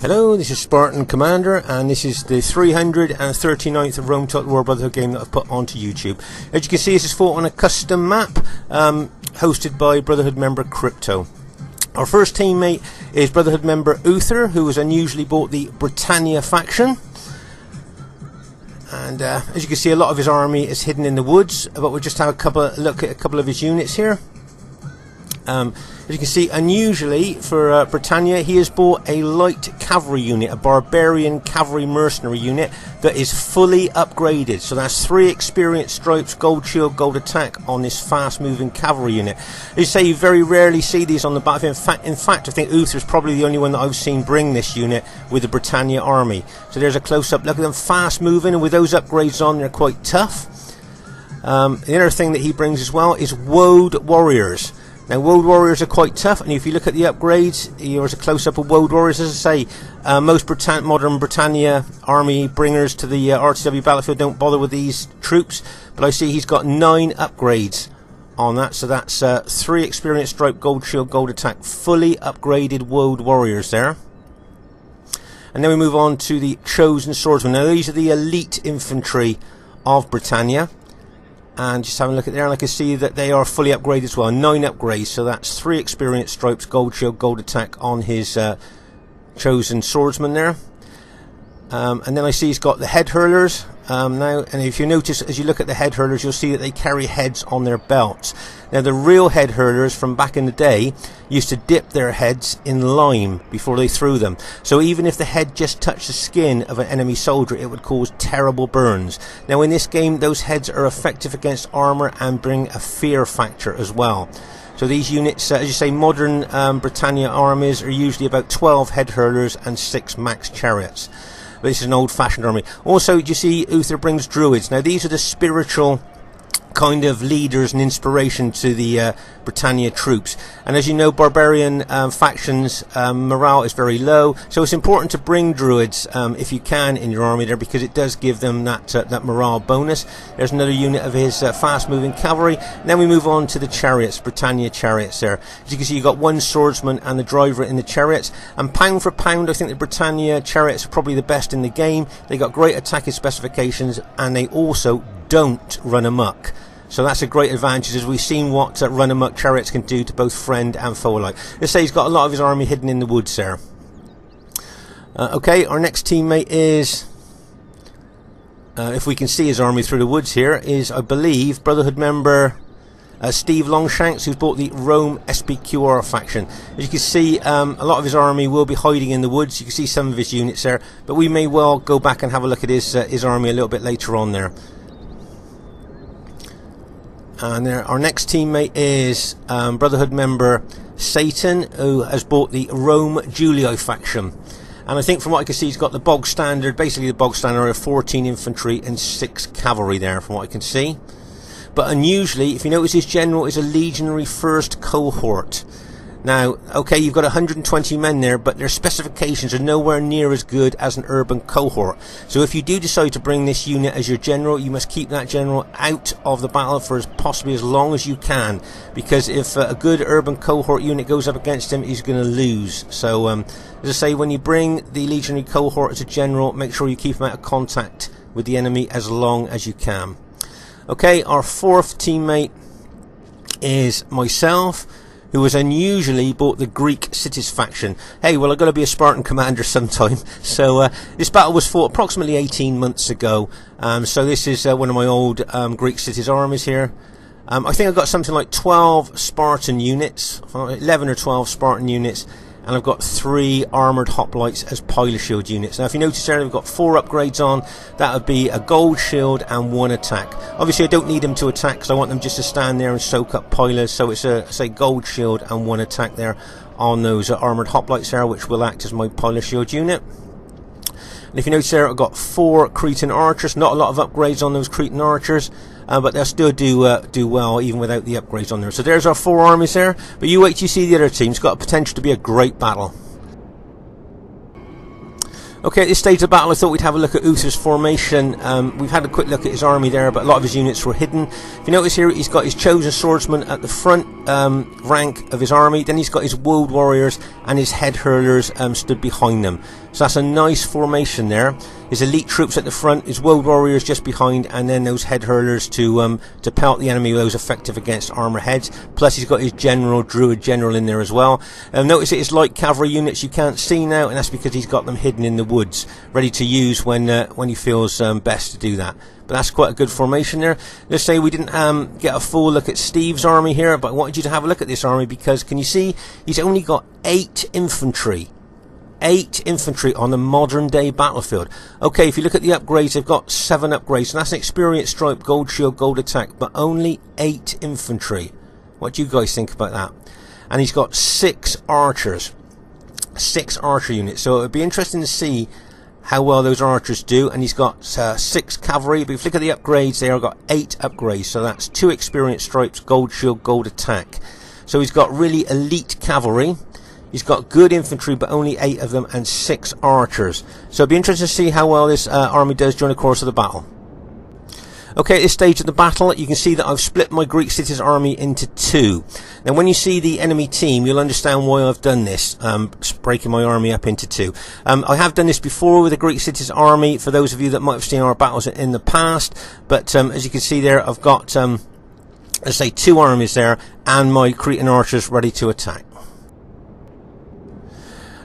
Hello, this is Spartan Commander, and this is the 339th Rome Total War Brotherhood game that I've put onto YouTube. As you can see, this is fought on a custom map hosted by Brotherhood member Crypto. Our first teammate is Brotherhood member Uther, who has unusually bought the Britannia faction. And as you can see, a lot of his army is hidden in the woods, but we'll just have a look at a couple of his units here. As you can see, unusually for Britannia, he has bought a light cavalry unit, a barbarian cavalry mercenary unit that is fully upgraded. So that's 3 experience stripes, gold shield, gold attack on this fast moving cavalry unit. As you say, you very rarely see these on the battlefield. In fact, I think Uther is probably the only one that I've seen bring this unit with the Britannia army. So there's a close-up look at them, fast moving, and with those upgrades on, they're quite tough. The other thing that he brings as well is Woad Warriors. Now, Woad Warriors are quite tough, and if you look at the upgrades, here's a close-up of Woad Warriors. As I say, most modern Britannia army bringers to the RTW battlefield don't bother with these troops, but I see he's got 9 upgrades on that, so that's 3 experience stripe, gold shield, gold attack, fully upgraded Woad Warriors there. And then we move on to the Chosen Swordsmen. Now, these are the elite infantry of Britannia. And just having a look at there, and I can see that they are fully upgraded as well. 9 upgrades, so that's 3 experience stripes, gold shield, gold attack on his Chosen Swordsman there. And then I see he's got the head hurlers now, and if you notice, as you look at the head hurlers, you'll see that they carry heads on their belts. Now, the real head hurlers from back in the day used to dip their heads in lime before they threw them. So even if the head just touched the skin of an enemy soldier, it would cause terrible burns. Now, in this game, those heads are effective against armor and bring a fear factor as well. So these units, as you say, modern Britannia armies are usually about 12 head hurlers and 6 max chariots. But this is an old-fashioned army. Also, you see, Uther brings druids. Now, these are the spiritual kind of leaders and inspiration to the Britannia troops. And as you know, barbarian factions morale is very low, so it's important to bring druids if you can in your army there, because it does give them that morale bonus. There's another unit of his fast moving cavalry. And then we move on to the chariots, Britannia chariots there. As you can see, you've got 1 swordsman and the driver in the chariots, and pound for pound I think the Britannia chariots are probably the best in the game. They got great attacking specifications, and they also don't run amok. So that's a great advantage, as we've seen what run amok chariots can do to both friend and foe alike. Let's say he's got a lot of his army hidden in the woods there. Okay, our next teammate is, if we can see his army through the woods here, is, I believe, Brotherhood member Steve Longshanks, who's bought the Rome SPQR faction. As you can see, a lot of his army will be hiding in the woods. You can see some of his units there, but we may well go back and have a look at his army a little bit later on there. And there, our next teammate is Brotherhood member Satan, who has bought the Rome Julio faction. And I think from what I can see, he's got the bog standard, basically the bog standard of 14 infantry and 6 cavalry there, from what I can see. But unusually, if you notice, his general is a legionary 1st cohort. Now, okay, you've got 120 men there, but their specifications are nowhere near as good as an urban cohort. So if you do decide to bring this unit as your general, you must keep that general out of the battle for possibly as long as you can, because if a good urban cohort unit goes up against him, he's going to lose. So, as I say, when you bring the legionary cohort as a general, make sure you keep him out of contact with the enemy as long as you can. Okay, our 4th teammate is myself, who has unusually bought the Greek cities faction. Hey, well, I've got to be a Spartan commander sometime. So this battle was fought approximately 18 months ago. So this is one of my old Greek cities armies here. I think I've got something like 12 Spartan units, 11 or 12 Spartan units, and I've got 3 armoured hoplites as pilot shield units. Now if you notice there, we've got 4 upgrades on. That would be a gold shield and 1 attack. Obviously I don't need them to attack, because I want them just to stand there and soak up pilers. So it's a, say, gold shield and 1 attack there on those armoured hoplites there, which will act as my pilot shield unit. And if you notice there, I've got 4 Cretan archers. Not a lot of upgrades on those Cretan archers, but they'll still do well even without the upgrades on there. So there's our 4 armies there. But you wait till you see the other team. It's got a potential to be a great battle. Okay, at this stage of the battle, I thought we'd have a look at Uther's formation. We've had a quick look at his army there, but a lot of his units were hidden. If you notice here, he's got his chosen swordsman at the front rank of his army. Then he's got his wold warriors and his head hurlers stood behind them. So that's a nice formation there. His elite troops at the front, his wold warriors just behind, and then those head hurlers to pelt the enemy with those effective against armor heads. Plus he's got his general, druid general in there as well. Notice that his light cavalry units you can't see now, and that's because he's got them hidden in the woods, ready to use when he feels best to do that. But that's quite a good formation there. Let's say we didn't get a full look at Steve's army here, but I wanted you to have a look at this army, because can you see he's only got 8 infantry. 8 infantry on the modern day battlefield. Okay, if you look at the upgrades, they've got 7 upgrades, and that's an experience stripe, gold shield, gold attack, but only 8 infantry. What do you guys think about that? And he's got 6 archers. 6 archer units. So it would be interesting to see how well those archers do. And he's got 6 cavalry, but if you look at the upgrades, they've got 8 upgrades. So that's 2 experience stripes, gold shield, gold attack. So he's got really elite cavalry. He's got good infantry, but only 8 of them, and 6 archers. So it'll be interesting to see how well this army does during the course of the battle. Okay, at this stage of the battle, you can see that I've split my Greek cities army into 2. Now, when you see the enemy team, you'll understand why I've done this, breaking my army up into 2. I have done this before with the Greek cities army, for those of you that might have seen our battles in the past. But as you can see there, I've got, let's say, 2 armies there, and my Cretan archers ready to attack.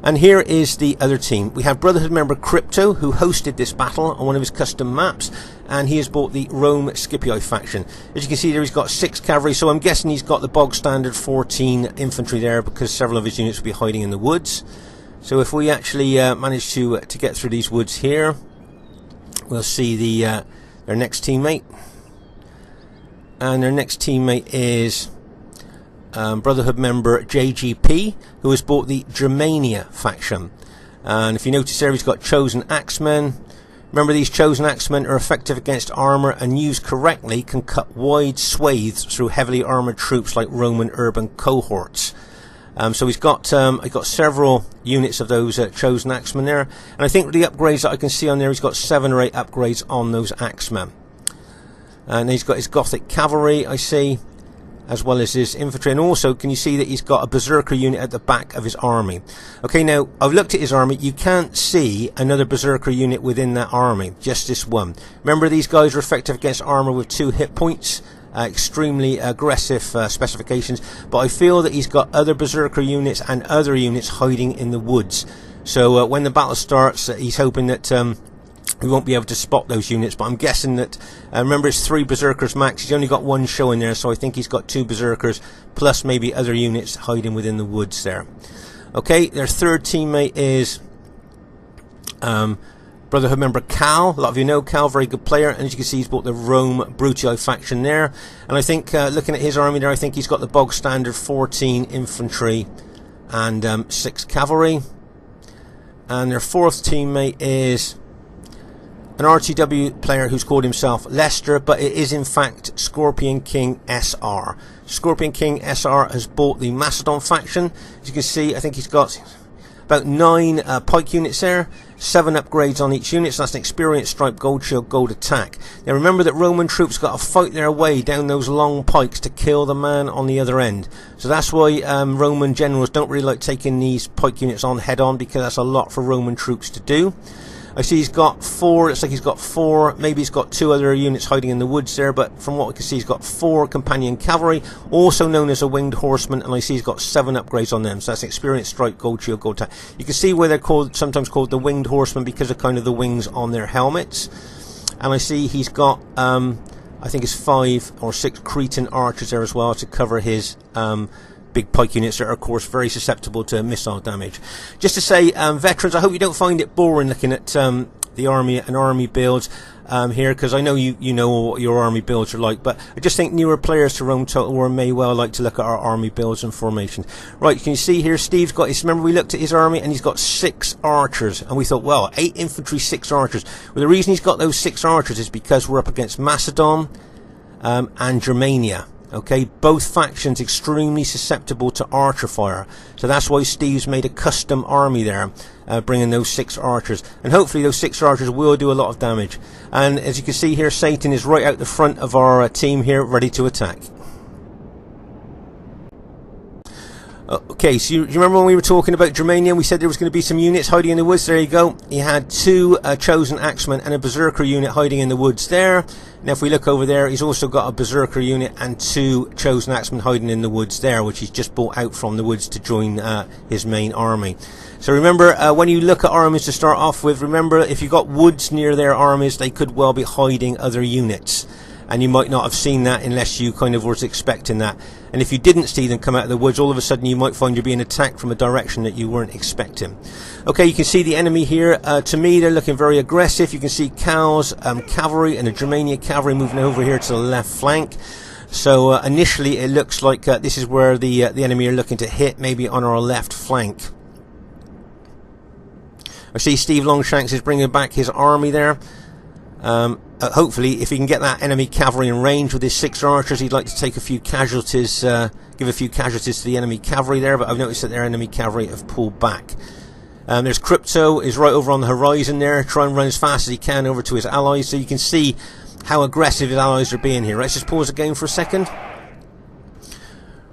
And here is the other team. We have Brotherhood member Crypto, who hosted this battle on one of his custom maps, and he has bought the Rome Scipio faction. As you can see there, he's got 6 cavalry, so I'm guessing he's got the bog standard 14 infantry there, because several of his units will be hiding in the woods. So if we actually manage to get through these woods here, we'll see their next teammate. And their next teammate is Brotherhood member JGP, who has bought the Germania faction. And if you notice there, he's got chosen axemen. Remember, these chosen axemen are effective against armor, and used correctly can cut wide swathes through heavily armored troops like Roman urban cohorts. So he's got several units of those chosen axemen there, and I think with the upgrades that I can see on there, he's got 7 or 8 upgrades on those axemen. And he's got his Gothic cavalry, I see, as well as his infantry, and also can you see that he's got a berserker unit at the back of his army. Okay, now I've looked at his army. You can't see another berserker unit within that army, just this one. Remember, these guys are effective against armor with 2 hit points, extremely aggressive specifications, but I feel that he's got other berserker units and other units hiding in the woods. So when the battle starts, he's hoping that we won't be able to spot those units, but I'm guessing that, remember it's 3 berserkers max, he's only got 1 showing there, so I think he's got 2 berserkers, plus maybe other units hiding within the woods there. Okay, their third teammate is Brotherhood member Cal. A lot of you know Cal, very good player, and as you can see he's bought the Rome Brutii faction there, and I think looking at his army there, I think he's got the bog standard 14 infantry and 6 cavalry. And their fourth teammate is an RTW player who's called himself Lester, but it is in fact Scorpion King SR. Scorpion King SR has bought the Macedon faction. As you can see, I think he's got about 9 pike units there, 7 upgrades on each unit, so that's an experienced stripe, gold shield, gold attack. Now remember that Roman troops got to fight their way down those long pikes to kill the man on the other end. So that's why Roman generals don't really like taking these pike units on head on, because that's a lot for Roman troops to do. I see he's got 4, looks like he's got 4, maybe he's got 2 other units hiding in the woods there, but from what we can see he's got 4 companion cavalry, also known as a winged horseman, and I see he's got 7 upgrades on them, so that's experienced strike, gold shield, gold attack. You can see where they're called, sometimes called the winged horsemen, because of kind of the wings on their helmets. And I see he's got, I think it's 5 or 6 Cretan archers there as well to cover his big pike units that are of course very susceptible to missile damage. Just to say, veterans, I hope you don't find it boring looking at the army and army builds here, because I know you know what your army builds are like, but I just think newer players to Rome Total War may well like to look at our army builds and formations. Right, can you see here Steve's got his, remember we looked at his army and he's got 6 archers, and we thought, well, 8 infantry, 6 archers. Well, the reason he's got those 6 archers is because we're up against Macedon and Germania. Okay, both factions extremely susceptible to archer fire, so that's why Steve's made a custom army there, bringing those 6 archers, and hopefully those 6 archers will do a lot of damage. And as you can see here, Satan is right out the front of our team here, ready to attack. Okay, so you remember when we were talking about Germania, we said there was going to be some units hiding in the woods. There you go. He had 2 chosen axemen and a berserker unit hiding in the woods there. Now if we look over there, he's also got a berserker unit and 2 chosen axemen hiding in the woods there, which he's just brought out from the woods to join his main army. So remember, when you look at armies to start off with, remember if you've got woods near their armies, they could well be hiding other units. And you might not have seen that unless you kind of was expecting that. And if you didn't see them come out of the woods, all of a sudden you might find you're being attacked from a direction that you weren't expecting. Okay, you can see the enemy here. To me, they're looking very aggressive. You can see Cal's cavalry and the Germania cavalry moving over here to the left flank. So initially it looks like this is where the enemy are looking to hit, maybe on our left flank. I see Steve Longshanks is bringing back his army there. Hopefully if he can get that enemy cavalry in range with his 6 archers, he'd like to take a few casualties, give a few casualties to the enemy cavalry there, but I've noticed that their enemy cavalry have pulled back. There's Crypto is right over on the horizon there, try and run as fast as he can over to his allies, so you can see how aggressive his allies are being here. Let's just pause the game for a second.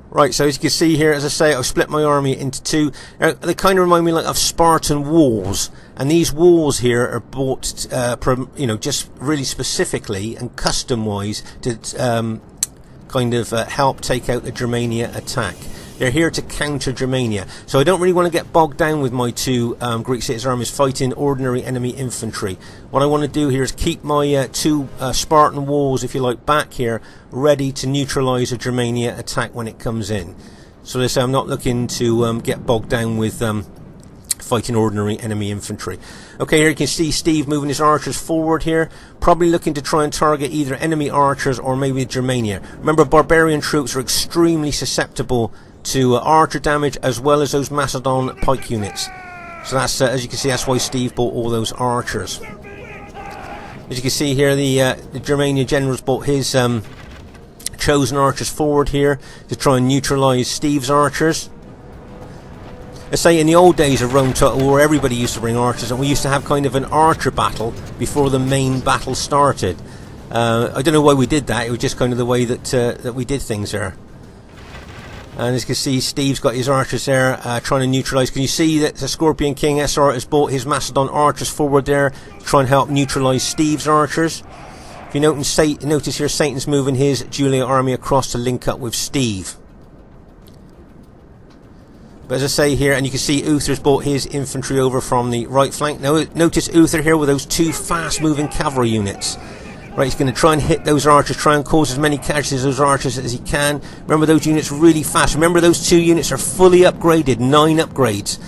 Right, so as you can see here, as I say, I've split my army into 2. They kind of remind me like of Spartan walls, and these walls here are bought, just really specifically and custom-wise to kind of help take out the Germania attack. They're here to counter Germania, so I don't really want to get bogged down with my 2 Greek citizen armies fighting ordinary enemy infantry. What I want to do here is keep my 2 Spartan walls, if you like, back here, ready to neutralise a Germania attack when it comes in. So let's say I'm not looking to get bogged down with fighting ordinary enemy infantry. Okay, here you can see Steve moving his archers forward here, probably looking to try and target either enemy archers or maybe Germania. Remember, barbarian troops are extremely susceptible to archer damage as well as those Macedon pike units. So that's, as you can see, that's why Steve bought all those archers. As you can see here, the Germania generals bought his chosen archers forward here to try and neutralise Steve's archers. Let's say in the old days of Rome Total War, everybody used to bring archers, and we used to have kind of an archer battle before the main battle started. I don't know why we did that. It was just kind of the way that we did things there. And as you can see, Steve's got his archers there trying to neutralise. Can you see that the Scorpion King SR has brought his Macedon archers forward there to try and help neutralise Steve's archers? If you notice here, Satan's moving his Julia army across to link up with Steve. But as I say here, and you can see Uther's brought his infantry over from the right flank. Now notice Uther here with those 2 fast-moving cavalry units. Right, he's going to try and hit those archers, try and cause as many casualties of those archers as he can. Remember, those units are really fast. Remember, those 2 units are fully upgraded, 9 upgrades.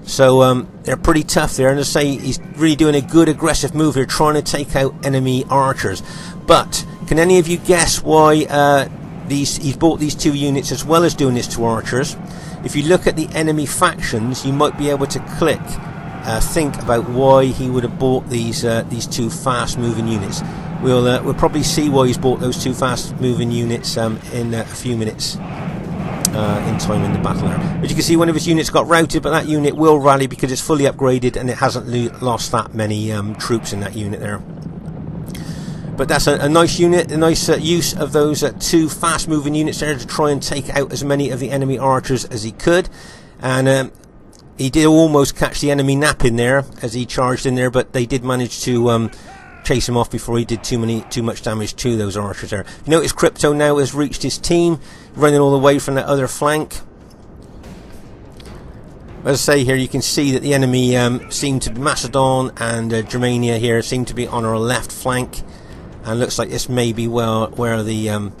So they're pretty tough there. And as I say, he's really doing a good aggressive move here, trying to take out enemy archers. But can any of you guess why he's bought these 2 units as well as doing this to archers? If you look at the enemy factions, you might be able to think about why he would have bought these 2 fast-moving units. We'll probably see why he's bought those 2 fast-moving units in a few minutes in time in the battle there. As you can see, one of his units got routed, but that unit will rally because it's fully upgraded and it hasn't lost that many troops in that unit there. But that's a nice unit, a nice use of those 2 fast-moving units there to try and take out as many of the enemy archers as he could. And he did almost catch the enemy napping there as he charged in there, but they did manage to chase him off before he did too much damage to those archers there. You notice Crypto now has reached his team, running all the way from that other flank. As I say here, you can see that the enemy seem to be Macedon and Germania here seem to be on our left flank. And looks like this may be where the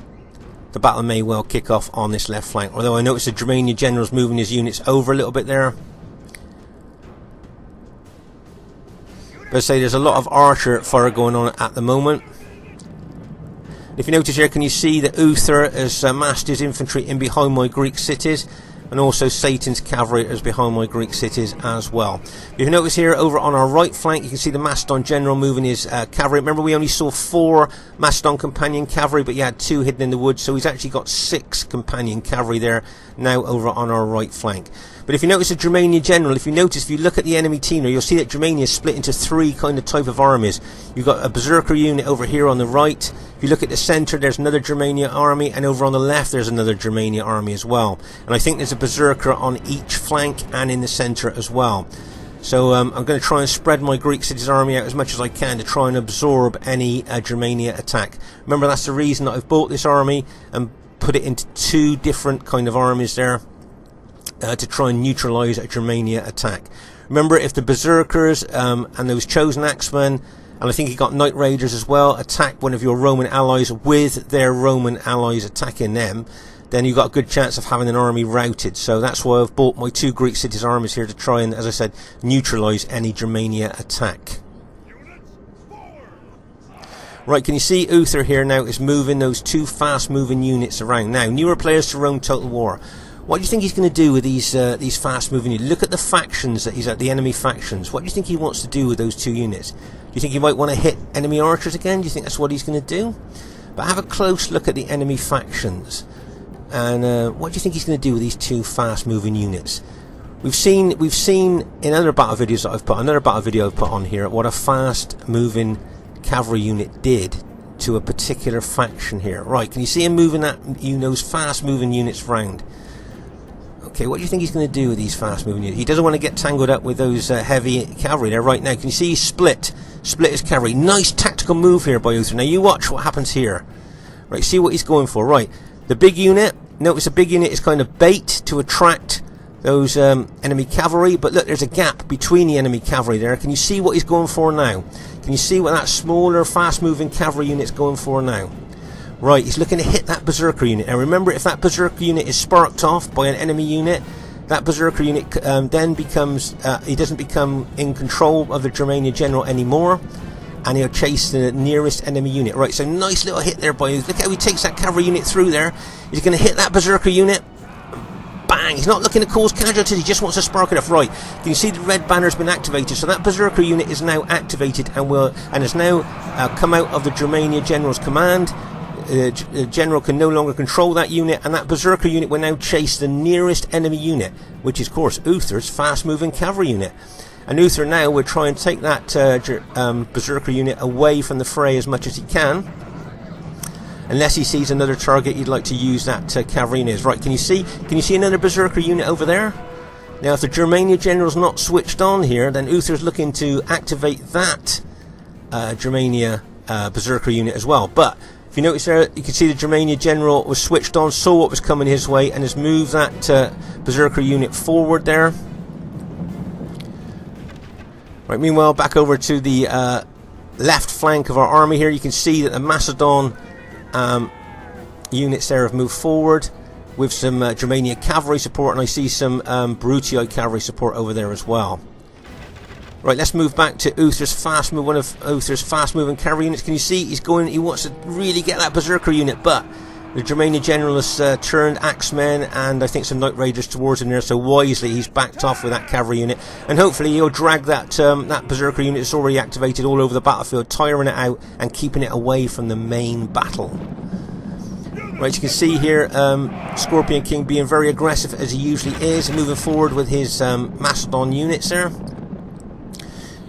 battle may well kick off on this left flank. Although I noticed the Germania general's moving his units over a little bit there. But I say there's a lot of archer fire going on at the moment. If you notice here, can you see that Uther has massed his infantry in behind my Greek cities? And also Satan's cavalry is behind my Greek cities as well. If you notice here over on our right flank, you can see the Macedon general moving his cavalry. Remember, we only saw 4 Macedon companion cavalry, but he had 2 hidden in the woods, so he's actually got 6 companion cavalry there now over on our right flank. But if you notice the Germania general, if you look at the enemy team there, you'll see that Germania is split into 3 kind of type of armies. You've got a berserker unit over here on the right. If you look at the centre, there's another Germania army, and over on the left there's another Germania army as well. And I think there's a berserker on each flank and in the centre as well. So I'm going to try and spread my Greek cities army out as much as I can to try and absorb any Germania attack. Remember, that's the reason that I've bought this army and put it into 2 different kind of armies there. To try and neutralise a Germania attack. Remember, if the berserkers and those chosen axemen, and I think he got Knight Raiders as well, attack one of your Roman allies with their Roman allies attacking them, then you've got a good chance of having an army routed. So that's why I've bought my 2 Greek cities armies here to try and, as I said, neutralise any Germania attack. Right, can you see Uther here now is moving those 2 fast-moving units around. Now, newer players to Rome Total War. What do you think he's going to do with these fast-moving units? Look at the factions that he's at, the enemy factions. What do you think he wants to do with those 2 units? Do you think he might want to hit enemy archers again? Do you think that's what he's going to do? But have a close look at the enemy factions. And what do you think he's going to do with these 2 fast-moving units? We've seen in other battle videos that I've put, another battle video I've put on here, what a fast-moving cavalry unit did to a particular faction here. Right, can you see him moving those fast-moving units round? Okay, what do you think he's going to do with these fast-moving units? He doesn't want to get tangled up with those heavy cavalry there right now. Can you see he's split his cavalry? Nice tactical move here by Uther. Now you watch what happens here. Right, see what he's going for. Right, the big unit. Notice the big unit is kind of bait to attract those enemy cavalry. But look, there's a gap between the enemy cavalry there. Can you see what he's going for now? Can you see what that smaller, fast-moving cavalry unit's going for now? Right, he's looking to hit that berserker unit. Now remember, if that berserker unit is sparked off by an enemy unit, that berserker unit then becomes, he doesn't become in control of the Germania general anymore, and he'll chase the nearest enemy unit. Right, so nice little hit there by, look how he takes that cavalry unit through there. He's going to hit that berserker unit. Bang! He's not looking to cause casualties, he just wants to spark it off. Right, can you see the red banner's been activated? So that berserker unit is now activated and has now come out of the Germania general's command. The general can no longer control that unit, and that berserker unit will now chase the nearest enemy unit, which is, of course, Uther's fast-moving cavalry unit. And Uther now will try and take that berserker unit away from the fray as much as he can, unless he sees another target he'd like to use that cavalry unit. Right, can you see another berserker unit over there? Now, if the Germania general's not switched on here, then Uther's looking to activate that Germania berserker unit as well. But if you notice there, you can see the Germania general was switched on, saw what was coming his way, and has moved that berserker unit forward there. Right, meanwhile, back over to the left flank of our army here, you can see that the Macedon units there have moved forward with some Germania cavalry support, and I see some Brutii cavalry support over there as well. Right, let's move back to Uther's fast move, one of Uther's fast moving cavalry units. Can you see he's going, he wants to really get that berserker unit, but the Germania general has turned axemen and I think some night raiders towards him there, so wisely he's backed off with that cavalry unit, and hopefully he'll drag that that berserker unit that's already activated all over the battlefield, tiring it out and keeping it away from the main battle. Right, you can see here Scorpion King being very aggressive as he usually is, moving forward with his Macedon units there.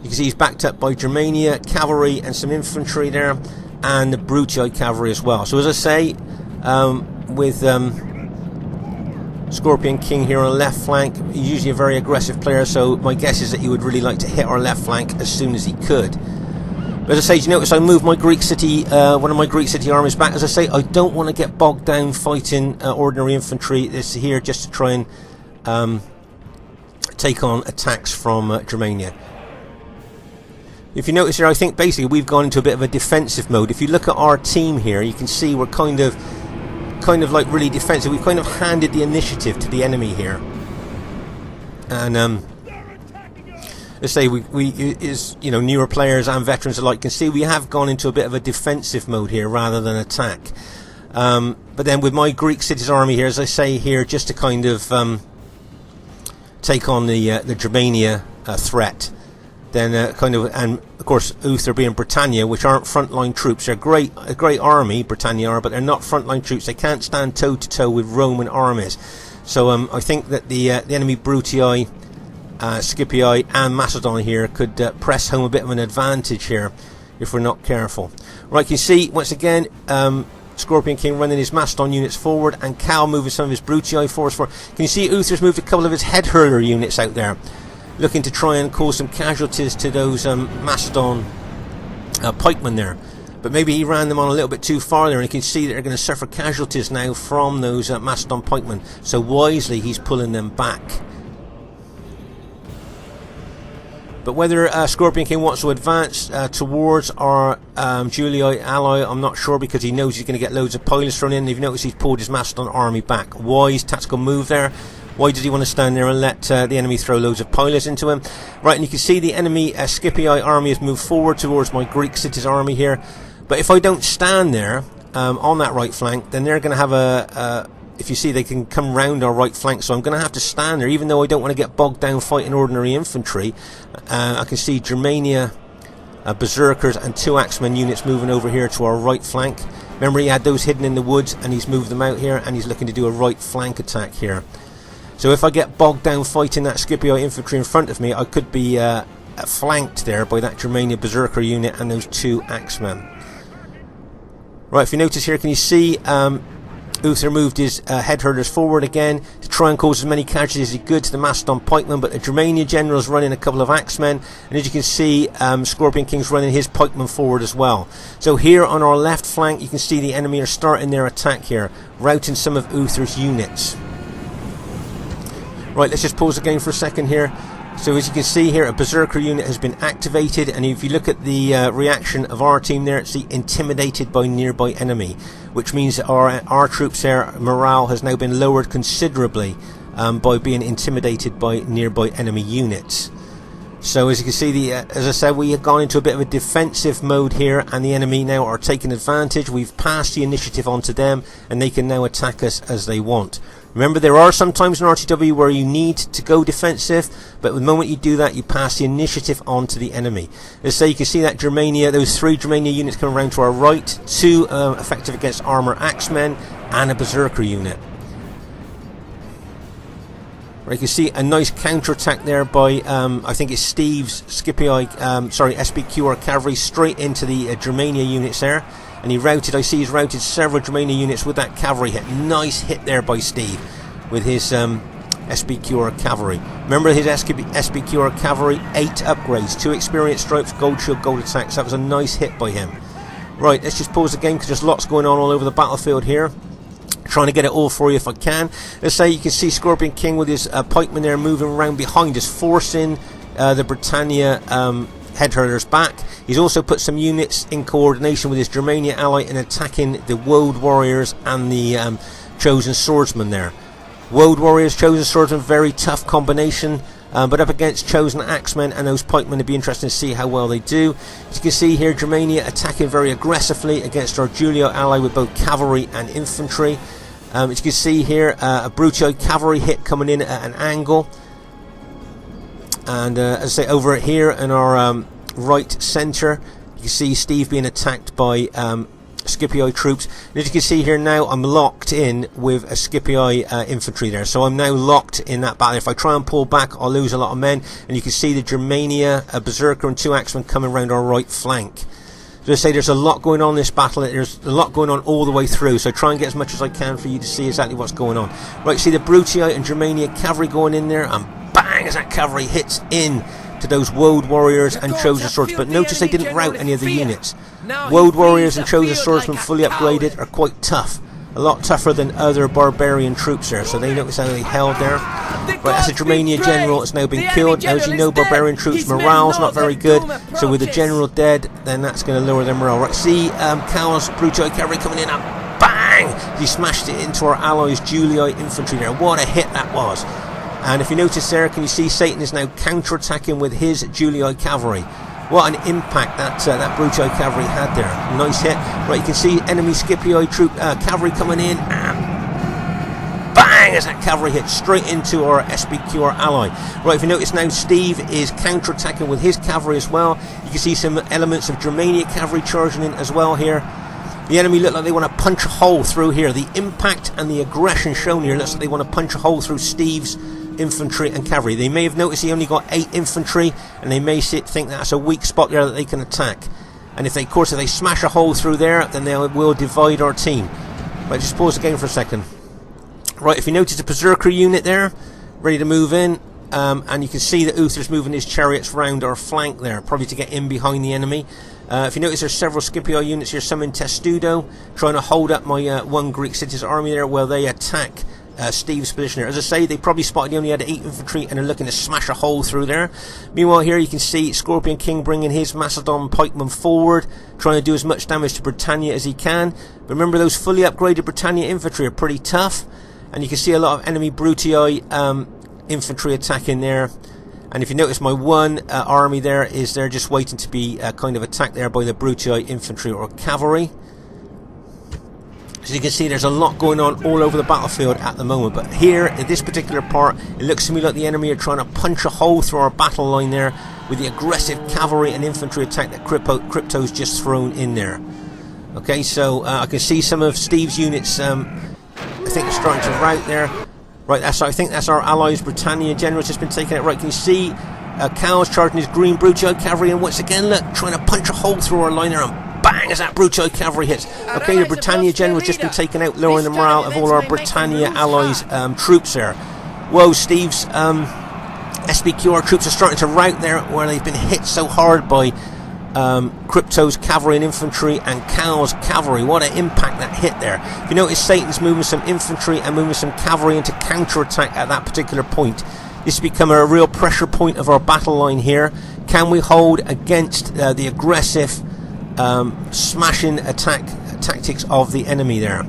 You can see he's backed up by Germania cavalry and some infantry there, and the Brutii cavalry as well. So as I say, with Scorpion King here on the left flank, he's usually a very aggressive player, so my guess is that he would really like to hit our left flank as soon as he could. But as I say, you notice I moved my Greek city, one of my Greek city armies back. As I say, I don't want to get bogged down fighting ordinary infantry. This is here just to try and take on attacks from Germania. If you notice here, I think basically we've gone into a bit of a defensive mode. If you look at our team here, you can see we're kind of like really defensive. We've kind of handed the initiative to the enemy here, and let's say you know, newer players and veterans alike can see we have gone into a bit of a defensive mode here rather than attack. But then with my Greek cities army here, as I say here, just to kind of take on the Germania threat. Then and of course Uther being Britannia, which aren't frontline troops. They're a great army, Britannia are, but they're not frontline troops. They can't stand toe to toe with Roman armies. So I think that the enemy Brutii, Scipii and Macedon here could press home a bit of an advantage here if we're not careful. Right, you see once again Scorpion King running his Macedon units forward, and Cal moving some of his Brutii force forward. Can you see Uther's moved a couple of his head hurler units out there, looking to try and cause some casualties to those Macedon pikemen there. But maybe he ran them on a little bit too far there, and you can see that they're going to suffer casualties now from those Macedon pikemen. So wisely he's pulling them back. But whether Scorpion King wants to advance towards our Julii ally, I'm not sure, because he knows he's going to get loads of pilots thrown in. You've noticed he's pulled his Macedon army back. Wise tactical move there. Why does he want to stand there and let the enemy throw loads of pilots into him? Right, and you can see the enemy Scipii army has moved forward towards my Greek cities army here. But if I don't stand there on that right flank, then they're going to have if you see, they can come round our right flank, so I'm going to have to stand there, even though I don't want to get bogged down fighting ordinary infantry. I can see Germania berserkers and 2 axemen units moving over here to our right flank. Remember, he had those hidden in the woods, and he's moved them out here, and he's looking to do a right flank attack here. So if I get bogged down fighting that Scipii infantry in front of me, I could be flanked there by that Germania berserker unit and those 2 axemen. Right, if you notice here, can you see Uther moved his head herders forward again to try and cause as many casualties as he could to the Macedon pikemen, but the Germania general's running a couple of axemen, and as you can see, Scorpion King's running his pikemen forward as well. So here on our left flank, you can see the enemy are starting their attack here, routing some of Uther's units. Right, let's just pause again for a second here. So as you can see here, a berserker unit has been activated, and if you look at the reaction of our team there, it's the intimidated by nearby enemy, which means that our troops there, morale has now been lowered considerably by being intimidated by nearby enemy units. So as you can see, as I said, we have gone into a bit of a defensive mode here, and the enemy now are taking advantage. We've passed the initiative on to them, and they can now attack us as they want. Remember, there are some times in RTW where you need to go defensive, but the moment you do that, you pass the initiative on to the enemy. Let's say you can see that Germania, those 3 Germania units coming around to our right, 2 effective against armour axemen, and a berserker unit. Right, you can see a nice counter-attack there by, I think it's Steve's SPQR cavalry straight into the Germania units there. And I see he's routed several Germania units with that cavalry hit. Nice hit there by Steve with his SPQR cavalry. Remember his SPQR cavalry, 8 upgrades, 2 experience stripes, gold shield, gold attacks. That was a nice hit by him. Right, let's just pause the game because there's lots going on all over the battlefield here. Trying to get it all for you if I can. Let's say you can see Scorpion King with his pikemen there moving around behind us, forcing the Britannia head hurlers back. He's also put some units in coordination with his Germania ally in attacking the Woad Warriors and the Chosen Swordsman there. Woad Warriors, Chosen Swordsman, very tough combination. But up against Chosen Axemen and those pikemen, it'd be interesting to see how well they do. As you can see here, Germania attacking very aggressively against our Julio ally with both cavalry and infantry. As you can see here, a Brutii cavalry hit coming in at an angle. And as I say, over here in our right centre, you can see Steve being attacked by Scipii troops. And as you can see here now, I'm locked in with a Scipii infantry there. So I'm now locked in that battle. If I try and pull back, I'll lose a lot of men. And you can see the Germania, a Berserker and 2 Axemen coming around our right flank. So I say there's a lot going on in this battle. There's a lot going on all the way through. So try and get as much as I can for you to see exactly what's going on. Right, see the Brutii and Germania cavalry going in there. And bang, as that cavalry hits in to those Woad Warriors and Chosen Swords. But notice they didn't rout any of the units. Woad Warriors and Chosen Swordsmen fully upgraded are quite tough. A lot tougher than other barbarian troops there. So they notice how they held there. Right, that's a Germania general that's now been killed. Now, as you know, barbarian troops' morale's not very good. So with the general dead, then that's going to lower their morale. Right, see Cal's Brutii cavalry coming in and bang! He smashed it into our allies' Julii infantry there. What a hit that was. And if you notice there, can you see Satan is now counter-attacking with his Julii cavalry. What an impact that Brutii cavalry had there. Nice hit. Right, you can see enemy Scipii troop cavalry coming in, and bang, as that cavalry hit straight into our SBQ, our ally. Right, if you notice now, Steve is counter-attacking with his cavalry as well. You can see some elements of Germania cavalry charging in as well here. The enemy look like they want to punch a hole through here. The impact and the aggression shown here looks like they want to punch a hole through Steve's infantry and cavalry. They may have noticed he only got 8 infantry, and they may think that's a weak spot there that they can attack. And if they smash a hole through there, then they will divide our team. Right, just pause the game for a second. Right, if you notice the Berserker unit there, ready to move in, and you can see that Uther's moving his chariots round our flank there, probably to get in behind the enemy. If you notice, there's several Scipii units here, some in Testudo, trying to hold up my one Greek city's army there while they attack Steve's position there. As I say, they probably spotted he only had 8 infantry and are looking to smash a hole through there. Meanwhile, here you can see Scorpion King bringing his Macedon pikemen forward, trying to do as much damage to Britannia as he can. But remember, those fully upgraded Britannia infantry are pretty tough, and you can see a lot of enemy Brutii infantry attacking there. And if you notice, my one army there is there just waiting to be kind of attacked there by the Brutii infantry or cavalry. As you can see, there's a lot going on all over the battlefield at the moment, but here in this particular part, it looks to me like the enemy are trying to punch a hole through our battle line there with the aggressive cavalry and infantry attack that Crypto's just thrown in there. Okay, so I can see some of Steve's units, I think it's starting to rout there. Right, I think that's our allies, Britannia general's just been taken out. Right, can you see Cal's charging his green Brutii cavalry, and once again, look, trying to punch a hole through our line there, and bang, as that Brutii cavalry hits. Okay, the Britannia general's just been taken out, lowering the morale of all our Britannia allies' troops there. Whoa, Steve's SBQR troops are starting to rout there, where they've been hit so hard by Crypto's cavalry and infantry and Cal's cavalry. What an impact that hit there. If you notice, Satan's moving some infantry and moving some cavalry into counter-attack at that particular point. This has become a real pressure point of our battle line here. Can we hold against the aggressive smashing attack tactics of the enemy there?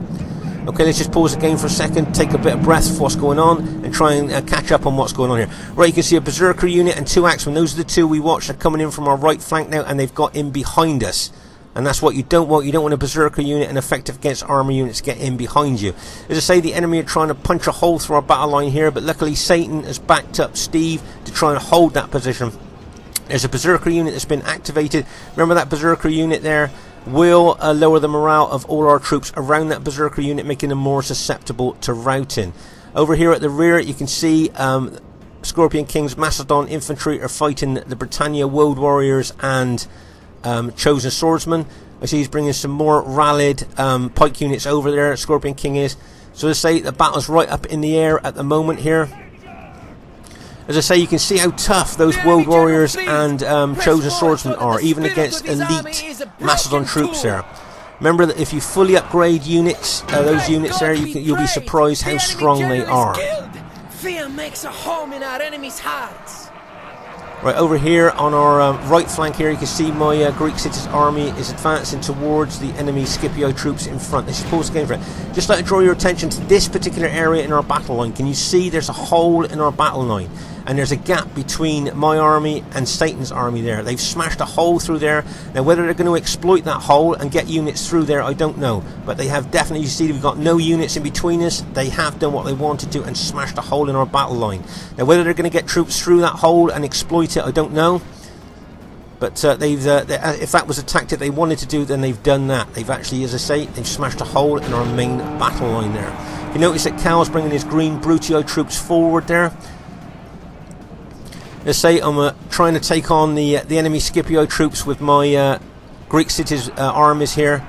Okay, let's just pause the game for a second, take a bit of breath for what's going on, and try and catch up on what's going on here. Right, you can see a Berserker unit and 2 Axemen. Those are the 2 we watched. They're coming in from our right flank now, and they've got in behind us. And that's what you don't want. You don't want a Berserker unit and effective against armor units get in behind you. As I say, the enemy are trying to punch a hole through our battle line here, but luckily Satan has backed up Steve to try and hold that position. There's a Berserker unit that's been activated. Remember that Berserker unit there will lower the morale of all our troops around that Berserker unit, making them more susceptible to routing. Over here at the rear, you can see Scorpion King's Macedon infantry are fighting the Britannia Woad Warriors and Chosen Swordsman. I see he's bringing some more rallied pike units over there, Scorpion King is. So to say, the battle's right up in the air at the moment here. As I say, you can see how tough those Woad Warriors and Chosen Swordsmen are, even against elite Macedon troops there. Remember that if you fully upgrade units, those units there, you'll be surprised how strong they are. Fear makes a home in our enemies' hearts. Right, over here on our right flank here, you can see my Greek city's army is advancing towards the enemy Scipio troops in front. This is pause game for it. Just like to draw your attention to this particular area in our battle line. Can you see there's a hole in our battle line? And there's a gap between my army and Satan's army there. They've smashed a hole through there. Now, whether they're going to exploit that hole and get units through there, I don't know. But they have definitely, you see, we've got no units in between us. They have done what they wanted to and smashed a hole in our battle line. Now, whether they're going to get troops through that hole and exploit it, I don't know. But if that was a tactic they wanted to do, then they've done that. They've actually, as I say, they've smashed a hole in our main battle line there. You notice that Cal's bringing his green Brutii troops forward there. Let's say I'm trying to take on the enemy Scipio troops with my Greek cities armies here.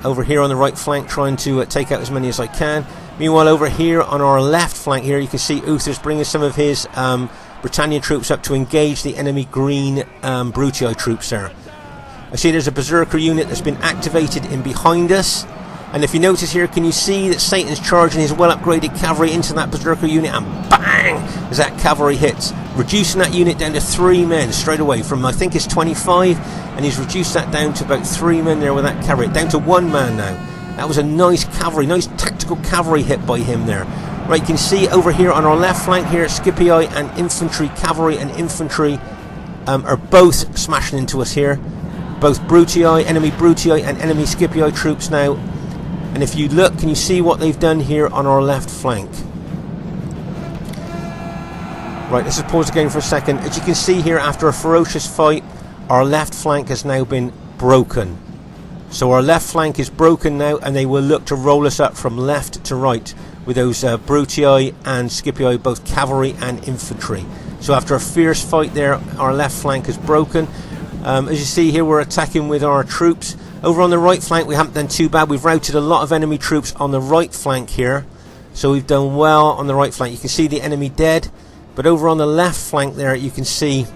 Over here on the right flank, trying to take out as many as I can. Meanwhile, over here on our left flank here, you can see Uther's bringing some of his Britannia troops up to engage the enemy green Brutii troops there. I see there's a Berserker unit that's been activated in behind us. And if you notice here, can you see that Satan's charging his well-upgraded cavalry into that Berserker unit, and bang, as that cavalry hits, reducing that unit down to 3 men straight away from, I think it's 25, and he's reduced that down to about 3 men there with that cavalry, down to 1 man now. That was a nice cavalry, nice tactical cavalry hit by him there. Right, you can see over here on our left flank here, Scipii and infantry, cavalry and infantry are both smashing into us here. Both Brutii, enemy Brutii and enemy Scipii troops now. And if you look, can you see what they've done here on our left flank? Right, let's just pause the game for a second. As you can see here, after a ferocious fight, our left flank has now been broken. So our left flank is broken now, and they will look to roll us up from left to right with those Brutii and Scipii, both cavalry and infantry. So after a fierce fight there, our left flank is broken. As you see here, we're attacking with our troops. Over on the right flank, we haven't done too bad. We've routed a lot of enemy troops on the right flank here. So we've done well on the right flank. You can see the enemy dead. But over on the left flank there, you can see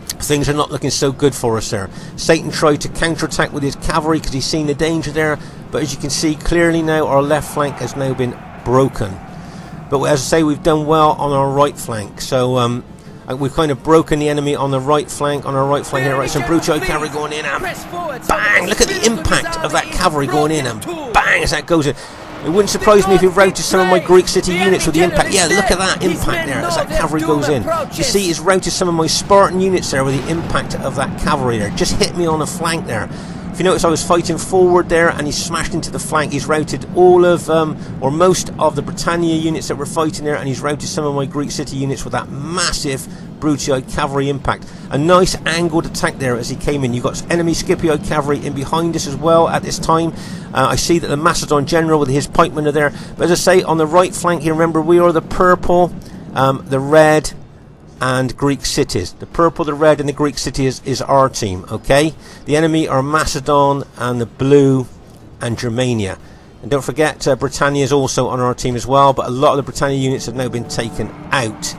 things are not looking so good for us there. Satan tried to counterattack with his cavalry because he's seen the danger there. But as you can see clearly now, our left flank has now been broken. But as I say, we've done well on our right flank. So we've kind of broken the enemy on the right flank. On our right flank here, right, some Brutii cavalry going in, and bang! Look at the impact of that cavalry going in, and bang as that goes in. It wouldn't surprise me if he routed some of my Greek city units with the impact. Yeah, look at that impact there as that cavalry goes in. You see, he's routed some of my Spartan units there with the impact of that cavalry there. Just hit me on the flank there. If you notice, I was fighting forward there, and he smashed into the flank. He's routed all of, or most of the Britannia units that were fighting there, and he's routed some of my Greek city units with that massive Brutii cavalry impact. A nice angled attack there as he came in. You've got enemy Scipio cavalry in behind us as well at this time. I see that the Macedon general with his pikemen are there. But as I say, on the right flank here, remember, we are the purple, the red, and Greek cities. The purple, the red, and the Greek cities is our team, okay? The enemy are Macedon and the blue and Germania. And don't forget, Britannia is also on our team as well, but a lot of the Britannia units have now been taken out.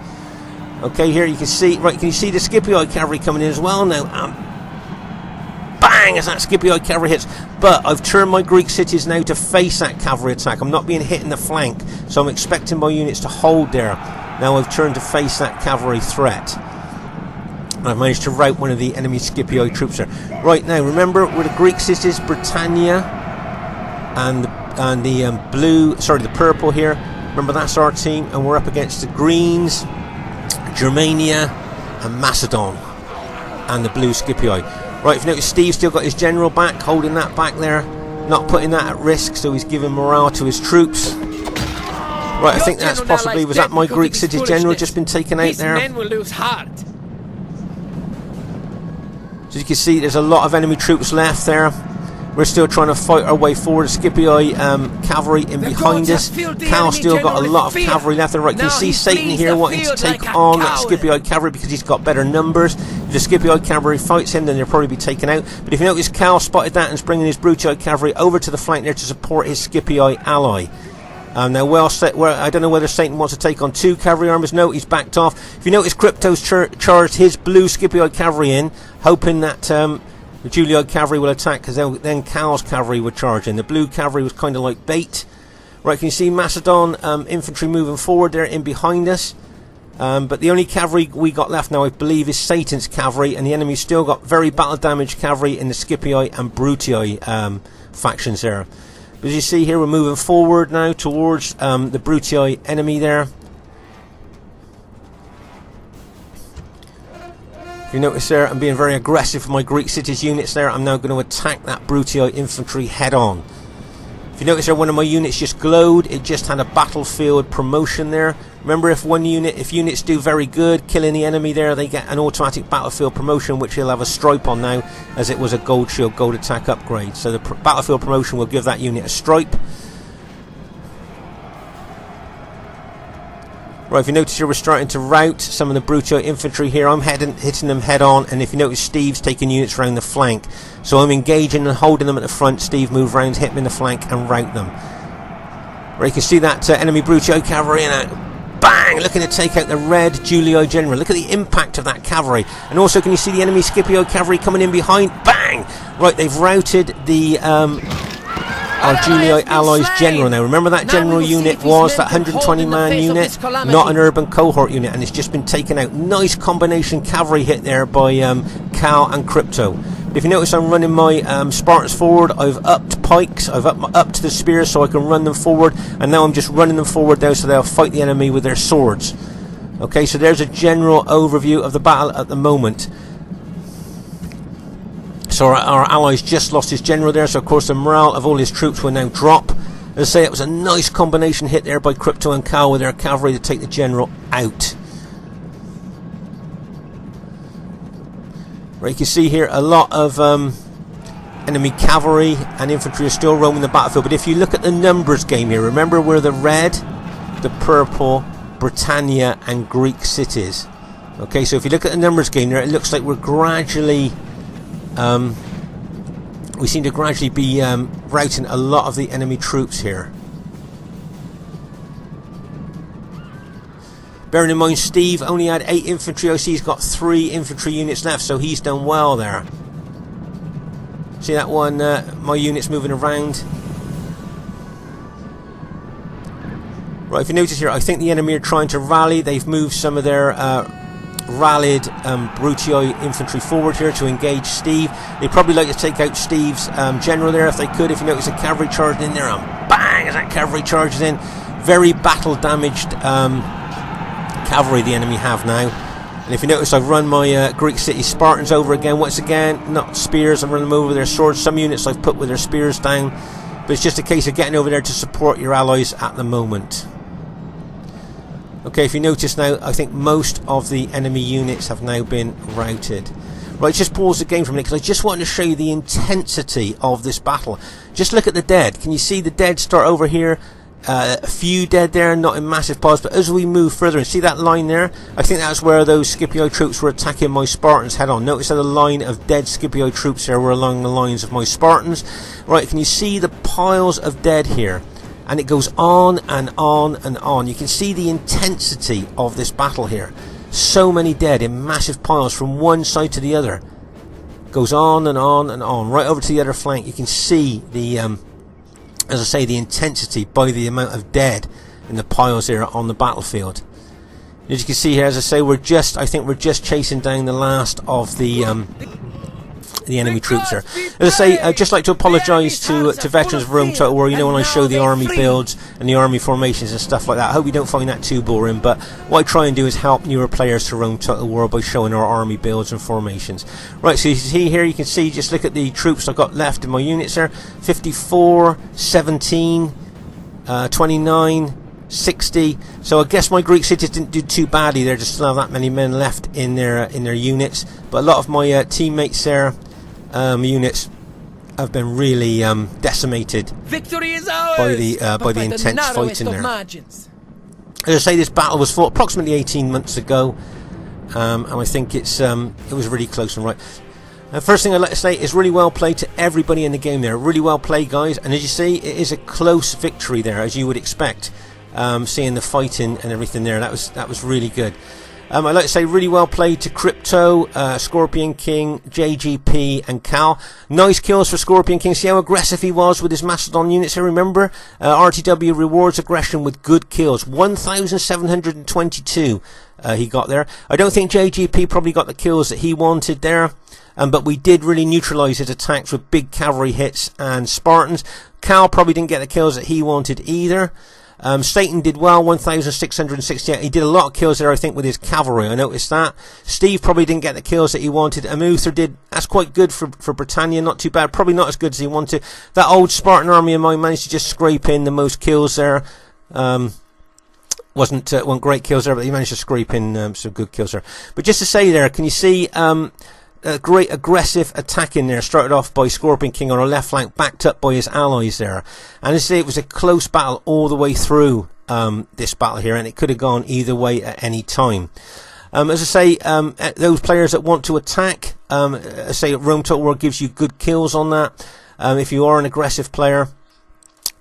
Okay, here you can see, right, can you see the Scipii cavalry coming in as well now? Bang, as that Scipii cavalry hits. But I've turned my Greek cities now to face that cavalry attack. I'm not being hit in the flank, so I'm expecting my units to hold there. Now I've turned to face that cavalry threat. I've managed to rout one of the enemy Scipii troops there. Right, now remember, we're the Greek cities, Britannia, and the blue, sorry, the purple here. Remember, that's our team, and we're up against the greens, Germania, and Macedon, and the blue Scipii. Right, if you notice, Steve's still got his general back, holding that back there, not putting that at risk, so he's giving morale to his troops. Right, I think that's possibly, was that my Greek city's general just been taken out there? Men will lose heart. So you can see there's a lot of enemy troops left there. We're still trying to fight our way forward. Scipii cavalry in behind us. Cal's still got a lot of cavalry left and right. Can you see Satan here wanting to take on that Scipii cavalry because he's got better numbers? If the Scipii cavalry fights him, then they'll probably be taken out. But if you notice, Cal spotted that and is bringing his Brutii cavalry over to the flank there to support his Scipii ally. Now, I don't know whether Satan wants to take on 2 cavalry armies. No, he's backed off. If you notice, Crypto's charged his blue Scipii cavalry in, hoping that The Julii cavalry will attack because then Cal's cavalry would charge in. The blue cavalry was kind of like bait. Right, can you see Macedon infantry moving forward there in behind us? But the only cavalry we got left now, I believe, is Satan's cavalry, and the enemy's still got very battle damaged cavalry in the Scipii and Brutii factions there. But as you see here, we're moving forward now towards the Brutii enemy there. If you notice there, I'm being very aggressive for my Greek cities units there. I'm now going to attack that Brutii infantry head on. If you notice there, one of my units just glowed. It just had a battlefield promotion there. Remember, if units do very good, killing the enemy there, they get an automatic battlefield promotion, which he'll have a stripe on now, as it was a gold shield, gold attack upgrade. So the battlefield promotion will give that unit a stripe. Right, if you notice here, we're starting to rout some of the Brutii infantry here. I'm hitting them head on, and if you notice, Steve's taking units around the flank. So I'm engaging and holding them at the front. Steve move around, hit them in the flank, and rout them. Right, you can see that enemy Brutii cavalry and bang, looking to take out the red Julii general. Look at the impact of that cavalry. And also, can you see the enemy Scipio cavalry coming in behind? Bang! Right, they've routed the our Julii allies general now. Remember that general unit was that 120 man unit, not an urban cohort unit, and it's just been taken out. Nice combination cavalry hit there by Cal and Crypto. But if you notice, I'm running my Spartans forward. I've upped pikes, I've upped the spears so I can run them forward, and now I'm just running them forward now so they'll fight the enemy with their swords. Okay, so there's a general overview of the battle at the moment. So our allies just lost his general there, so of course the morale of all his troops will now drop. As I say, it was a nice combination hit there by Crypto and Cal with their cavalry to take the general out. Right, you can see here a lot of enemy cavalry and infantry are still roaming the battlefield. But if you look at the numbers game here, remember we're the red, the purple, Britannia and Greek cities. Okay, so if you look at the numbers game there, it looks like we're gradually... we seem to gradually be routing a lot of the enemy troops here. Bearing in mind, Steve only had 8 infantry. I see he's got 3 infantry units left, so he's done well there. See that one? My unit's moving around. Right, if you notice here, I think the enemy are trying to rally. They've moved some of their rallied Brutii infantry forward here to engage Steve. They'd probably like to take out Steve's general there if they could. If you notice a cavalry charging in there, and bang, as that cavalry charges in. Very battle damaged cavalry the enemy have now. And if you notice, I've run my Greek city Spartans over again. Once again, not spears, I'm running them over with their swords. Some units I've put with their spears down, but it's just a case of getting over there to support your allies at the moment. Okay, if you notice now, I think most of the enemy units have now been routed. Right, just pause the game for a minute because I just wanted to show you the intensity of this battle. Just look at the dead. Can you see the dead start over here? A few dead there, not in massive piles, but as we move further and see that line there, I think that's where those Scipio troops were attacking my Spartans head on. Notice that a line of dead Scipio troops there were along the lines of my Spartans. Right, can you see the piles of dead here? And it goes on and on and on. You can see the intensity of this battle here. So many dead in massive piles from one side to the other. Goes on and on and on. Right over to the other flank, you can see the, as I say, the intensity by the amount of dead in the piles here on the battlefield. As you can see here, as I say, I think we're just chasing down the last of the enemy troops there. As I say, I'd just like to apologise to veterans of Rome Total War. You know, when I show the army builds and the army formations and stuff like that, I hope you don't find that too boring, but what I try and do is help newer players to Rome Total War by showing our army builds and formations. Right, so you see here, you can see, just look at the troops I've got left in my units there. 54, 17, 29, 60. So I guess my Greek cities didn't do too badly there to still have that many men left in their units, but a lot of my teammates there, units, have been really decimated Victory is ours, by the intense fighting there. As I say, this battle was fought approximately 18 months ago, and I think it was really close and right. First thing I'd like to say is really well played to everybody in the game there. Really well played, guys, and as you see, it is a close victory there, as you would expect, seeing the fighting and everything there. That was really good. I'd like to say really well played to Crypto, Scorpion King, JGP and Cal. Nice kills for Scorpion King. See how aggressive he was with his Macedon units here, remember? RTW rewards aggression with good kills. 1,722 he got there. I don't think JGP probably got the kills that he wanted there. But we did really neutralise his attacks with big cavalry hits and Spartans. Cal probably didn't get the kills that he wanted either. Satan did well, 1,668. He did a lot of kills there, I think, with his cavalry. I noticed that. Steve probably didn't get the kills that he wanted. Amuther did. That's quite good for Britannia. Not too bad. Probably not as good as he wanted. That old Spartan army of mine managed to just scrape in the most kills there. Wasn't great kills there, but he managed to scrape in some good kills there. But just to say there, can you see a great aggressive attack in there, started off by Scorpion King on our left flank, backed up by his allies there. And as I say, it was a close battle all the way through this battle here, and it could have gone either way at any time. As I say, those players that want to attack, I say Rome Total War gives you good kills on that. If you are an aggressive player,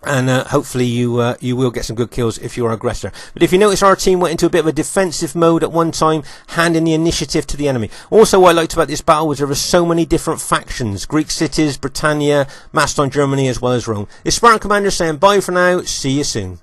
and hopefully you will get some good kills if you're an aggressor. But if you notice, our team went into a bit of a defensive mode at one time, handing the initiative to the enemy. Also, what I liked about this battle was there were so many different factions: Greek cities, Britannia, Macedon, Germany, as well as Rome. It's Spartan Commander saying bye for now. See you soon.